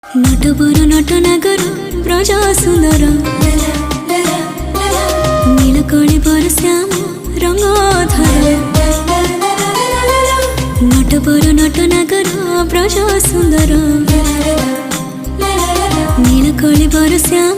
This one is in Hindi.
नटवर नटनागर ब्रज सुंदर नीलकली बर श्याम रंगधर नटवर नटनागर ब्रज सुंदर नीलकली बर श्याम